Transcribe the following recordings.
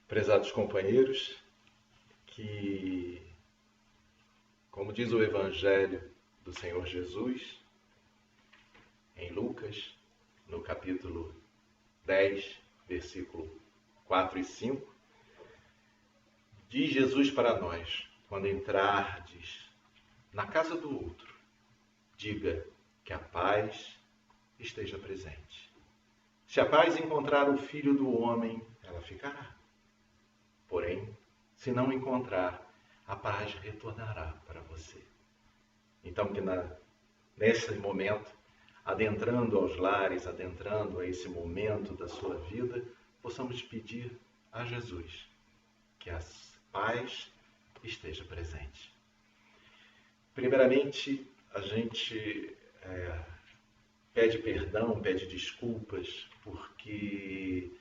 Prezados companheiros, que, como diz o Evangelho do Senhor Jesus, em Lucas, no capítulo 10, versículo 4 e 5, diz Jesus para nós: quando entrardes na casa do outro, diga que a paz esteja presente. Se a paz encontrar o Filho do Homem, ela ficará. Porém, se não encontrar, a paz retornará para você. Então, que nesse momento, adentrando aos lares, adentrando a esse momento da sua vida, possamos pedir a Jesus que a paz esteja presente. Primeiramente, a gente pede perdão, pede desculpas, porque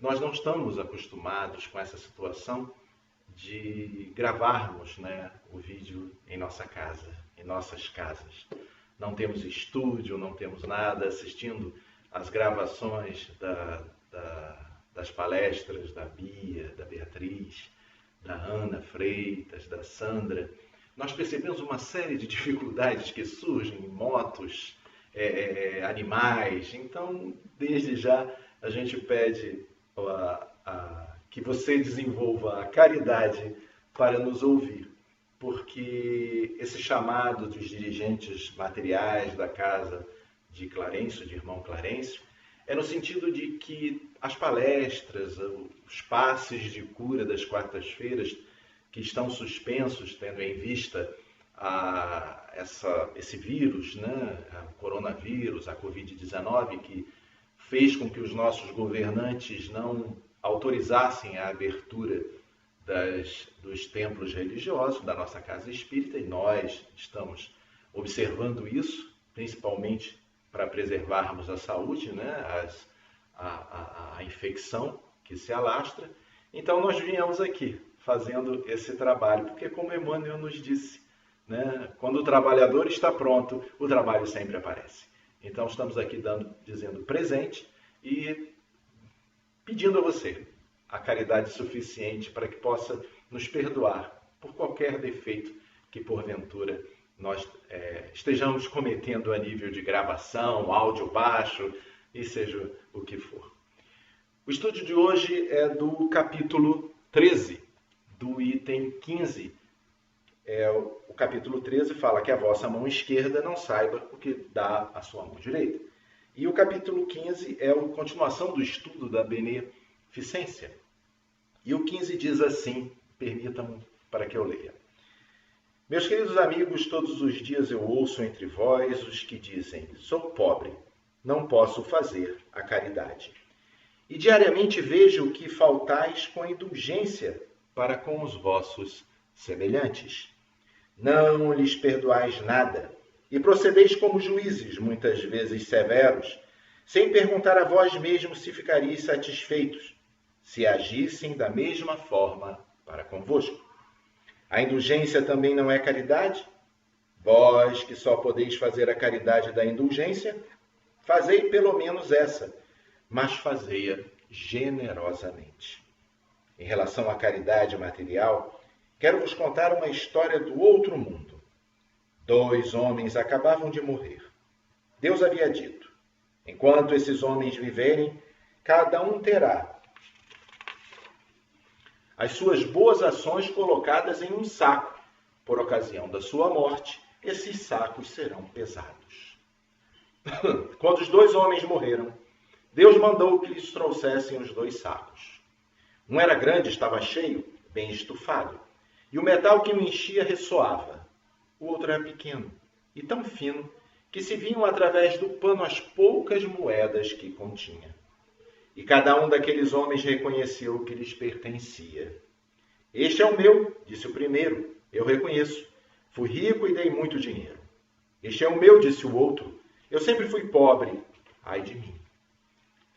nós não estamos acostumados com essa situação de gravarmos, o vídeo em nossa casa, em nossas casas. Não temos estúdio, não temos nada, assistindo às gravações das palestras da Bia, da Beatriz, da Ana Freitas, da Sandra. Nós percebemos uma série de dificuldades que surgem em motos, animais. Então, desde já, a gente pede que você desenvolva a caridade para nos ouvir, porque esse chamado dos dirigentes materiais da casa de Clarencio, de irmão Clarencio, é no sentido de que as palestras, os passes de cura das quartas-feiras, que estão suspensos, tendo em vista esse vírus, o coronavírus, a Covid-19, que fez com que os nossos governantes não autorizassem a abertura dos templos religiosos, da nossa casa espírita, e nós estamos observando isso, principalmente para preservarmos a saúde, a infecção que se alastra. Então nós viemos aqui fazendo esse trabalho, porque como Emmanuel nos disse, quando o trabalhador está pronto, o trabalho sempre aparece. Então estamos aqui dizendo presente e pedindo a você a caridade suficiente para que possa nos perdoar por qualquer defeito que porventura nós estejamos cometendo a nível de gravação, áudio baixo e seja o que for. O estudo de hoje é do capítulo 13, do item 15. O capítulo 13 fala que a vossa mão esquerda não saiba o que dá a sua mão direita. E o capítulo 15 é a continuação do estudo da beneficência. E o 15 diz assim, permitam-me para que eu leia. Meus queridos amigos, todos os dias eu ouço entre vós os que dizem: sou pobre, não posso fazer a caridade. E diariamente vejo que faltais com indulgência para com os vossos semelhantes. Não lhes perdoais nada, e procedeis como juízes, muitas vezes severos, sem perguntar a vós mesmos se ficaríeis satisfeitos, se agissem da mesma forma para convosco. A indulgência também não é caridade? Vós, que só podeis fazer a caridade da indulgência, fazei pelo menos essa, mas fazei-a generosamente. Em relação à caridade material, quero vos contar uma história do outro mundo. 2 homens acabavam de morrer. Deus havia dito: enquanto esses homens viverem, cada um terá as suas boas ações colocadas em um saco. Por ocasião da sua morte, esses sacos serão pesados. Quando os 2 homens morreram, Deus mandou que lhes trouxessem os 2 sacos. Um era grande, estava cheio, bem estufado, e o metal que o enchia ressoava. O outro era pequeno e tão fino que se viam através do pano as poucas moedas que continha. E cada um daqueles homens reconheceu o que lhes pertencia. Este é o meu, disse o primeiro, eu reconheço. Fui rico e dei muito dinheiro. Este é o meu, disse o outro, eu sempre fui pobre, ai de mim.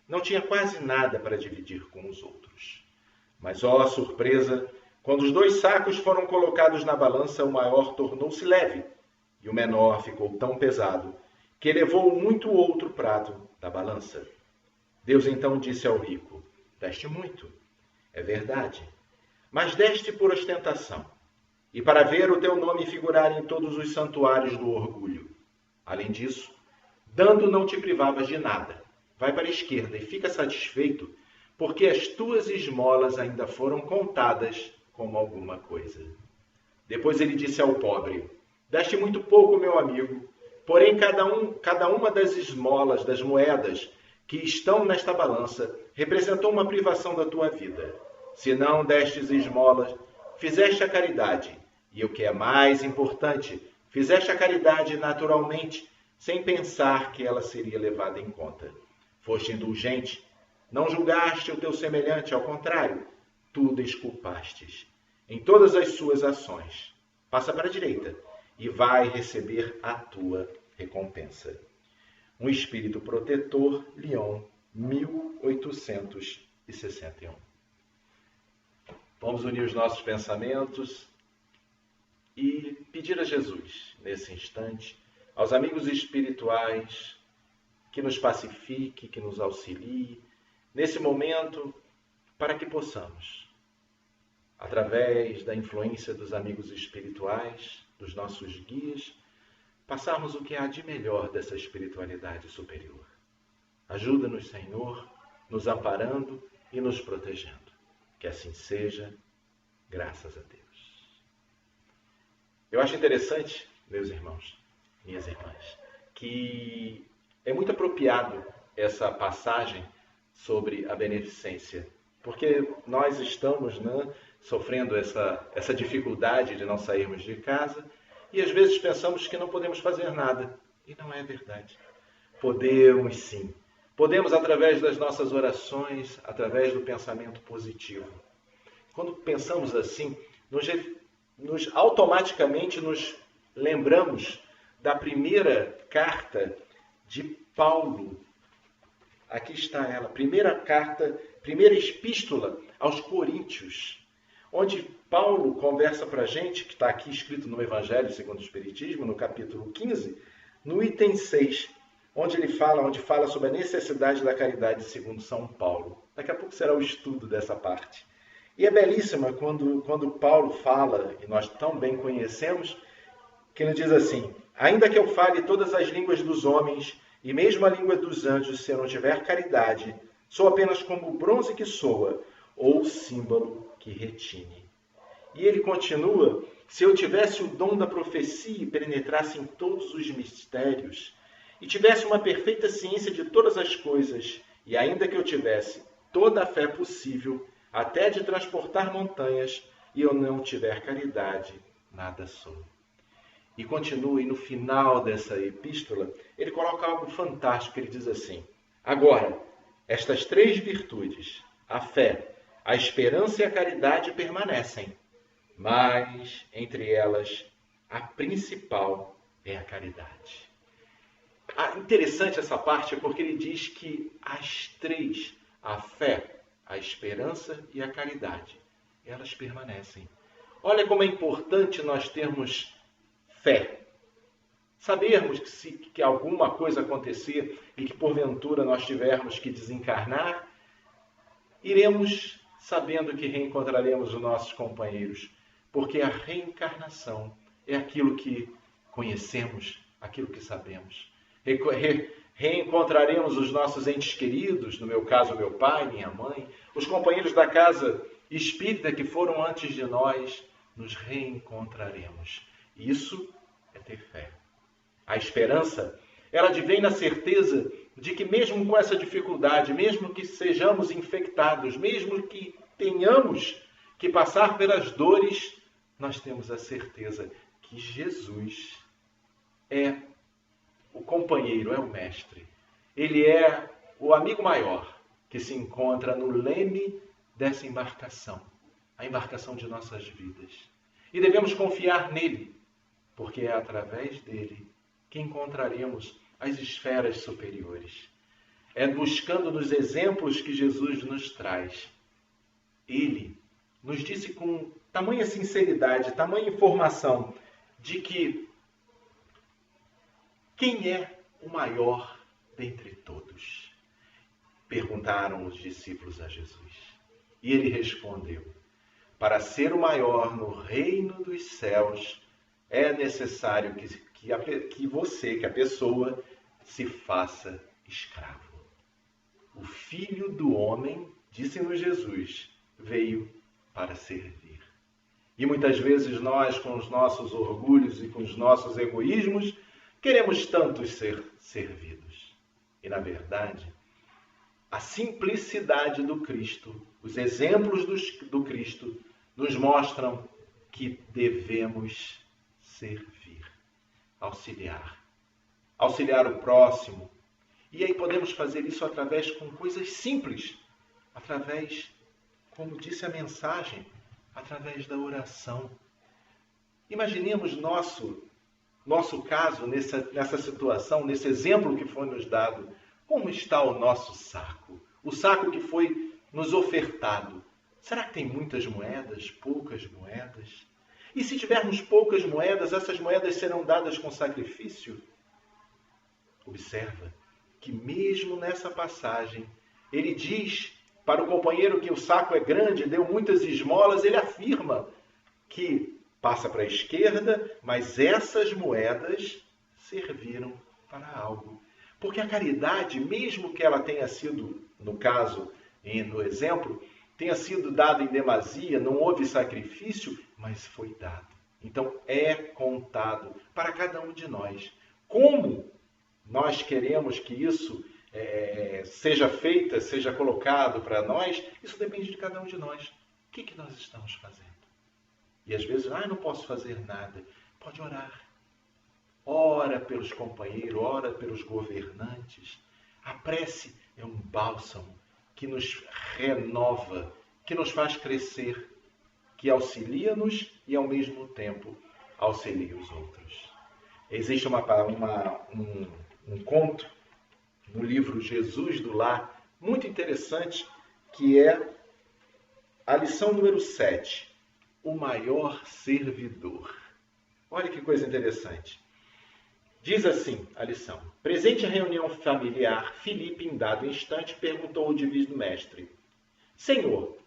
Não tinha quase nada para dividir com os outros. Mas, ó surpresa, quando os 2 sacos foram colocados na balança, o maior tornou-se leve, e o menor ficou tão pesado que elevou muito o outro prato da balança. Deus então disse ao rico: deste muito. É verdade. Mas deste por ostentação, e para ver o teu nome figurar em todos os santuários do orgulho. Além disso, dando não te privavas de nada. Vai para a esquerda e fica satisfeito, porque as tuas esmolas ainda foram contadas como alguma coisa. Depois ele disse ao pobre: deste muito pouco, meu amigo, porém cada uma das esmolas, das moedas que estão nesta balança, representou uma privação da tua vida. Se não destes esmolas, fizeste a caridade, e o que é mais importante, fizeste a caridade naturalmente, sem pensar que ela seria levada em conta. Foste indulgente, não julgaste o teu semelhante, ao contrário, tu desculpastes em todas as suas ações. Passa para a direita e vai receber a tua recompensa. Um espírito protetor, Lyon, 1861. Vamos unir os nossos pensamentos e pedir a Jesus, nesse instante, aos amigos espirituais, que nos pacifique, que nos auxilie, nesse momento, para que possamos, através da influência dos amigos espirituais, dos nossos guias, passarmos o que há de melhor dessa espiritualidade superior. Ajuda-nos, Senhor, nos amparando e nos protegendo. Que assim seja, graças a Deus. Eu acho interessante, meus irmãos, minhas irmãs, que é muito apropriado essa passagem sobre a beneficência, porque nós estamos sofrendo essa dificuldade de não sairmos de casa e às vezes pensamos que não podemos fazer nada. E não é verdade. Podemos sim. Podemos através das nossas orações, através do pensamento positivo. Quando pensamos assim, automaticamente nos lembramos da primeira carta de Paulo. Aqui está ela, primeira epístola aos Coríntios, onde Paulo conversa para a gente, que está aqui escrito no Evangelho segundo o Espiritismo, no capítulo 15, no item 6, onde fala sobre a necessidade da caridade segundo São Paulo. Daqui a pouco será o estudo dessa parte. E é belíssima quando Paulo fala, e nós tão bem conhecemos, que ele diz assim: ainda que eu fale todas as línguas dos homens e mesmo a língua dos anjos, se eu não tiver caridade, sou apenas como o bronze que soa ou símbolo que retine. E ele continua: se eu tivesse o dom da profecia e penetrasse em todos os mistérios, e tivesse uma perfeita ciência de todas as coisas, e ainda que eu tivesse toda a fé possível, até de transportar montanhas, e eu não tiver caridade, nada sou. E continua, e no final dessa epístola, ele coloca algo fantástico, ele diz assim: agora, estas três virtudes, a fé, a esperança e a caridade permanecem, mas entre elas, a principal é a caridade. Interessante essa parte, porque ele diz que as três, a fé, a esperança e a caridade, elas permanecem. Olha como é importante nós termos fé. Sabermos que se alguma coisa acontecer e que porventura nós tivermos que desencarnar, iremos sabendo que reencontraremos os nossos companheiros, porque a reencarnação é aquilo que conhecemos, aquilo que sabemos. Reencontraremos os nossos entes queridos, no meu caso, meu pai, minha mãe, os companheiros da casa espírita que foram antes de nós, nos reencontraremos. Isso é ter fé. A esperança, ela advém na certeza de que mesmo com essa dificuldade, mesmo que sejamos infectados, mesmo que tenhamos que passar pelas dores, nós temos a certeza que Jesus é o companheiro, é o mestre. Ele é o amigo maior que se encontra no leme dessa embarcação, a embarcação de nossas vidas. E devemos confiar nele, porque é através dele que encontraremos as esferas superiores. É buscando nos exemplos que Jesus nos traz. Ele nos disse com tamanha sinceridade, tamanha informação, de que quem é o maior dentre todos? Perguntaram os discípulos a Jesus. E ele respondeu: para ser o maior no reino dos céus, é necessário que a pessoa, se faça escravo. O Filho do Homem, disse-nos Jesus, veio para servir. E muitas vezes nós, com os nossos orgulhos e com os nossos egoísmos, queremos tanto ser servidos. E, na verdade, a simplicidade do Cristo, os exemplos do Cristo, nos mostram que devemos servir, auxiliar o próximo. E aí podemos fazer isso através com coisas simples, através, como disse a mensagem, através da oração. Imaginemos nosso caso nessa situação, nesse exemplo que foi nos dado. Como está o nosso saco? O saco que foi nos ofertado. Será que tem muitas moedas, poucas moedas? E se tivermos poucas moedas, essas moedas serão dadas com sacrifício? Observa que mesmo nessa passagem, ele diz para o companheiro que o saco é grande, deu muitas esmolas, ele afirma que passa para a esquerda, mas essas moedas serviram para algo. Porque a caridade, mesmo que ela tenha sido, no caso, no exemplo, tenha sido dada em demasia, não houve sacrifício, mas foi dado. Então é contado para cada um de nós. Como nós queremos que isso seja feito, seja colocado para nós, isso depende de cada um de nós. O que nós estamos fazendo? E às vezes, não posso fazer nada. Pode orar. Ora pelos companheiros, ora pelos governantes. A prece é um bálsamo que nos renova, que nos faz crescer, que auxilia-nos e, ao mesmo tempo, auxilia os outros. Existe um conto no livro Jesus do Lar, muito interessante, que é a lição número 7, o maior servidor. Olha que coisa interessante. Diz assim a lição: presente à reunião familiar, Filipe, em dado instante, perguntou ao divino mestre: Senhor,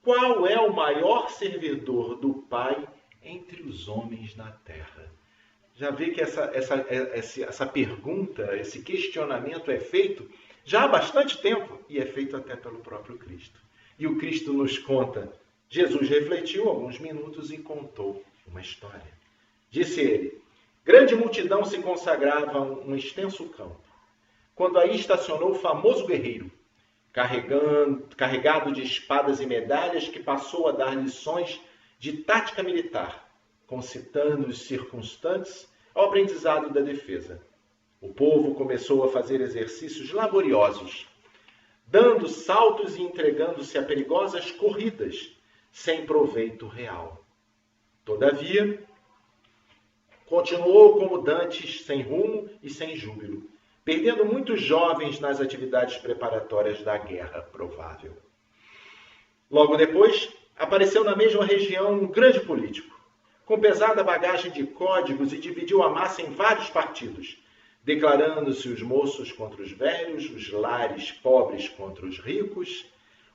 qual é o maior servidor do Pai entre os homens na terra? Já vê que essa pergunta, esse questionamento é feito já há bastante tempo e é feito até pelo próprio Cristo. E o Cristo nos conta. Jesus refletiu alguns minutos e contou uma história. Disse ele: grande multidão se consagrava a um extenso campo, quando aí estacionou o famoso guerreiro, carregado de espadas e medalhas, que passou a dar lições de tática militar, concitando os circunstantes ao aprendizado da defesa. O povo começou a fazer exercícios laboriosos, dando saltos e entregando-se a perigosas corridas, sem proveito real. Todavia, continuou como dantes, sem rumo e sem júbilo, perdendo muitos jovens nas atividades preparatórias da guerra provável. Logo depois, apareceu na mesma região um grande político, com pesada bagagem de códigos, e dividiu a massa em vários partidos, declarando-se os moços contra os velhos, os lares pobres contra os ricos,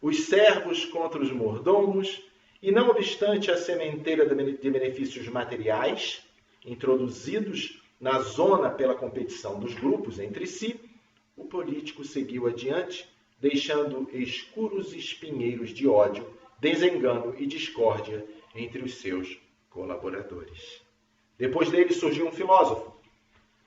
os servos contra os mordomos, e não obstante a sementeira de benefícios materiais, introduzidos na zona pela competição dos grupos entre si, o político seguiu adiante, deixando escuros espinheiros de ódio, desengano e discórdia entre os seus colaboradores. Depois dele surgiu um filósofo,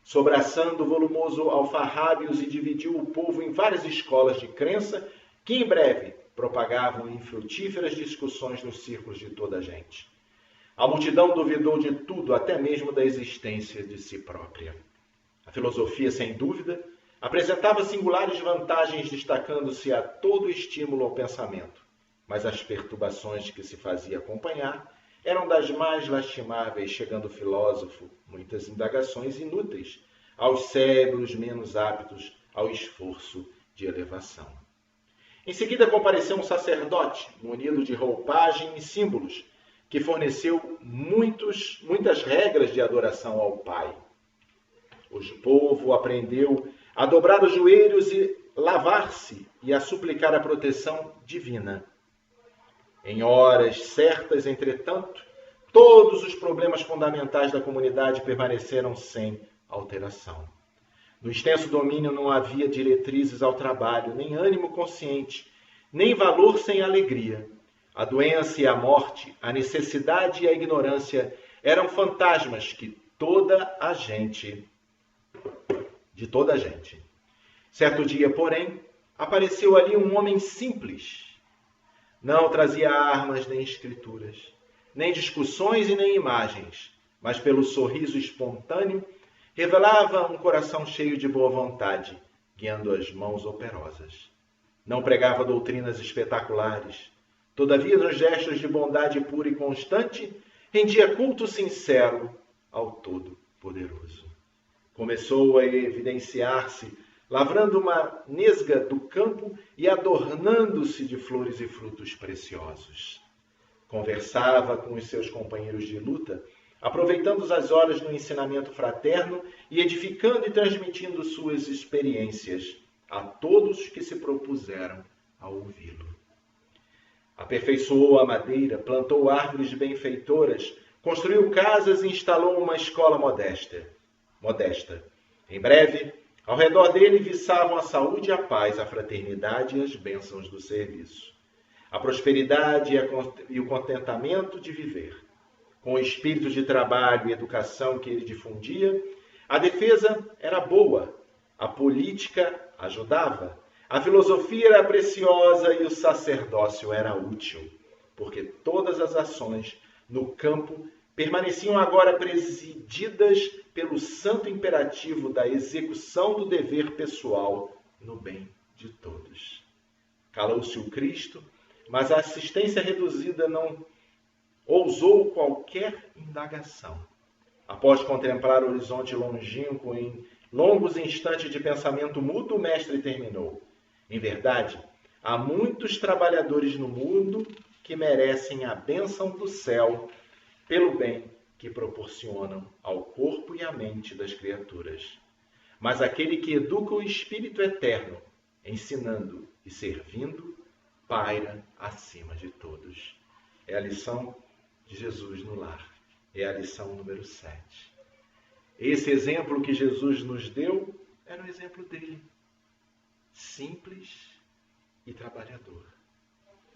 sobraçando volumoso alfarrábios, e dividiu o povo em várias escolas de crença que em breve propagavam infrutíferas discussões nos círculos de toda a gente. A multidão duvidou de tudo, até mesmo da existência de si própria. A filosofia, sem dúvida, apresentava singulares vantagens, destacando-se a todo estímulo ao pensamento, mas as perturbações de que se fazia acompanhar eram das mais lastimáveis, chegando o filósofo muitas indagações inúteis aos cérebros menos aptos ao esforço de elevação. Em seguida compareceu um sacerdote, munido de roupagem e símbolos, que forneceu muitas regras de adoração ao Pai. O povo aprendeu a dobrar os joelhos e lavar-se e a suplicar a proteção divina. Em horas certas, entretanto, todos os problemas fundamentais da comunidade permaneceram sem alteração. No extenso domínio não havia diretrizes ao trabalho, nem ânimo consciente, nem valor sem alegria. A doença e a morte, a necessidade e a ignorância eram fantasmas de toda a gente. Certo dia, porém, apareceu ali um homem simples. Não trazia armas nem escrituras, nem discussões e nem imagens, mas pelo sorriso espontâneo revelava um coração cheio de boa vontade, guiando as mãos operosas. Não pregava doutrinas espetaculares. Todavia, nos gestos de bondade pura e constante, rendia culto sincero ao Todo-Poderoso. Começou a evidenciar-se, lavrando uma nesga do campo e adornando-se de flores e frutos preciosos. Conversava com os seus companheiros de luta, aproveitando as horas no ensinamento fraterno e edificando e transmitindo suas experiências a todos que se propuseram a ouvi-lo. Aperfeiçoou a madeira, plantou árvores benfeitoras, construiu casas e instalou uma escola modesta. Em breve, ao redor dele viçavam a saúde e a paz, a fraternidade e as bênçãos do serviço, a prosperidade e o contentamento de viver. Com o espírito de trabalho e educação que ele difundia, a defesa era boa, a política ajudava, a filosofia era preciosa e o sacerdócio era útil, porque todas as ações no campo permaneciam agora presididas pelo santo imperativo da execução do dever pessoal no bem de todos. Calou-se o Cristo, mas a assistência reduzida não ousou qualquer indagação. Após contemplar o horizonte longínquo em longos instantes de pensamento mútuo, o mestre terminou. Em verdade, há muitos trabalhadores no mundo que merecem a bênção do céu pelo bem que proporcionam ao corpo e à mente das criaturas. Mas aquele que educa o Espírito Eterno, ensinando e servindo, paira acima de todos. É a lição de Jesus no lar. É a lição número 7. Esse exemplo que Jesus nos deu era o exemplo dele. Simples e trabalhador.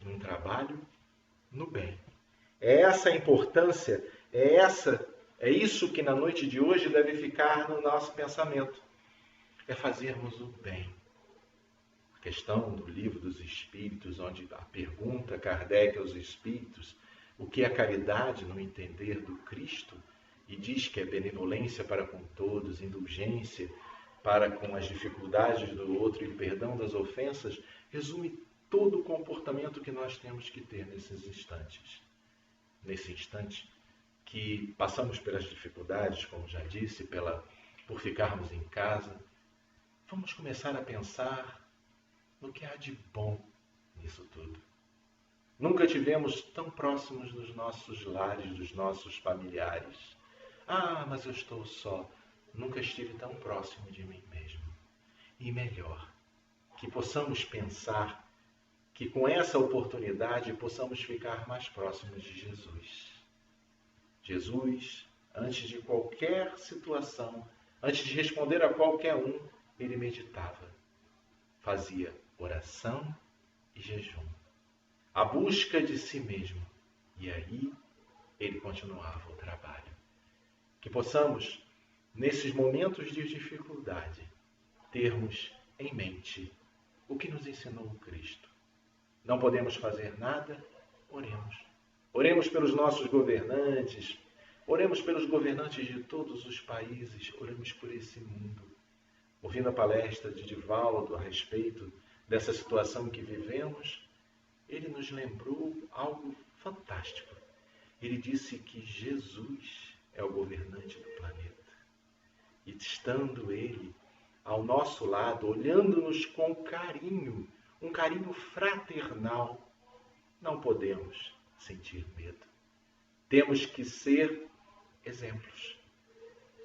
Num trabalho, no bem. É essa a importância, é isso que na noite de hoje deve ficar no nosso pensamento. É fazermos o bem. A questão do Livro dos Espíritos, onde a pergunta Kardec aos Espíritos, o que é caridade no entender do Cristo, e diz que é benevolência para com todos, indulgência para com as dificuldades do outro e perdão das ofensas, resume todo o comportamento que nós temos que ter nesses instantes. Nesse instante que passamos pelas dificuldades, como já disse, por ficarmos em casa, vamos começar a pensar no que há de bom nisso tudo. Nunca tivemos tão próximos dos nossos lares, dos nossos familiares. Ah, mas eu estou só. Nunca estive tão próximo de mim mesmo. E melhor, que possamos pensar que com essa oportunidade possamos ficar mais próximos de Jesus. Jesus, antes de qualquer situação, antes de responder a qualquer um, ele meditava, fazia oração e jejum, a busca de si mesmo. E aí ele continuava o trabalho. Que possamos, nesses momentos de dificuldade, termos em mente o que nos ensinou o Cristo. Não podemos fazer nada? Oremos. Oremos pelos nossos governantes, oremos pelos governantes de todos os países, oremos por esse mundo. Ouvindo a palestra de Divaldo a respeito dessa situação que vivemos, ele nos lembrou algo fantástico. Ele disse que Jesus é o governante do planeta. E estando ele ao nosso lado, olhando-nos com carinho, um carinho fraternal, não podemos sentir medo. Temos que ser exemplos.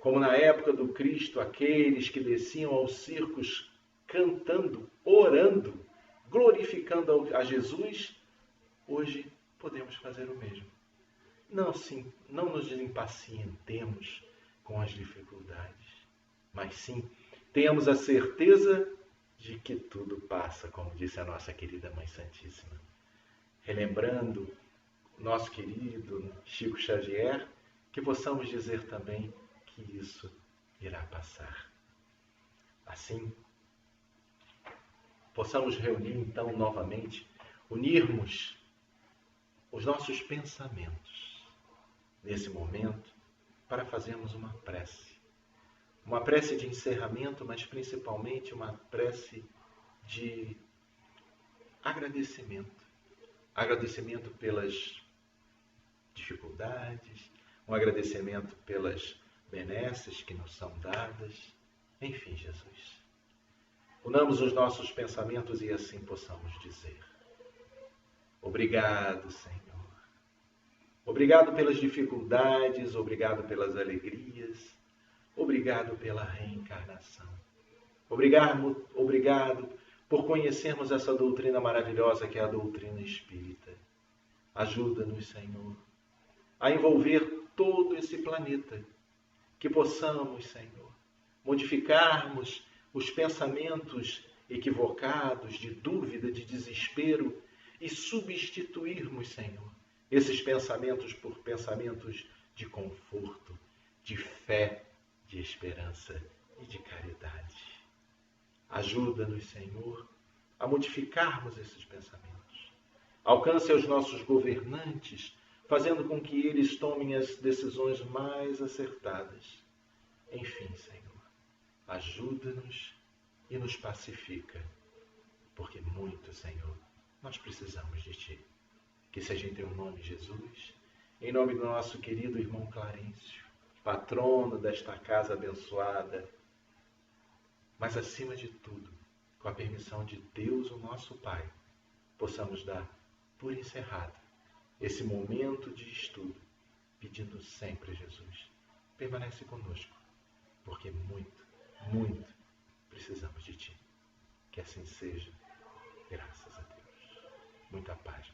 Como na época do Cristo, aqueles que desciam aos circos cantando, orando, glorificando a Jesus, hoje podemos fazer o mesmo. Não, sim, não nos impacientemos com as dificuldades, mas sim, tenhamos a certeza de que tudo passa, como disse a nossa querida Mãe Santíssima. Relembrando nosso querido Chico Xavier, que possamos dizer também que isso irá passar. Assim, possamos reunir então novamente, unirmos os nossos pensamentos nesse momento para fazermos uma prece. Uma prece de encerramento, mas principalmente uma prece de agradecimento. Agradecimento pelas dificuldades, um agradecimento pelas benesses que nos são dadas. Enfim, Jesus. Unamos os nossos pensamentos e assim possamos dizer: obrigado, Senhor. Obrigado pelas dificuldades, obrigado pelas alegrias, obrigado pela reencarnação. Obrigado por conhecermos essa doutrina maravilhosa que é a doutrina espírita. Ajuda-nos, Senhor, a envolver todo esse planeta, que possamos, Senhor, modificarmos os pensamentos equivocados, de dúvida, de desespero e substituirmos, Senhor, esses pensamentos por pensamentos de conforto, de fé, de esperança e de caridade. Ajuda-nos, Senhor, a modificarmos esses pensamentos. Alcance aos nossos governantes, fazendo com que eles tomem as decisões mais acertadas. Enfim, Senhor, ajuda-nos e nos pacifica, porque muito, Senhor, nós precisamos de Ti. Que seja em Teu nome, Jesus, em nome do nosso querido irmão Clarencio, patrono desta casa abençoada, mas acima de tudo, com a permissão de Deus, o nosso Pai, possamos dar por encerrado esse momento de estudo, pedindo sempre, Jesus, permanece conosco, porque muito, muito precisamos de Ti. Que assim seja, graças a Deus. Muita paz.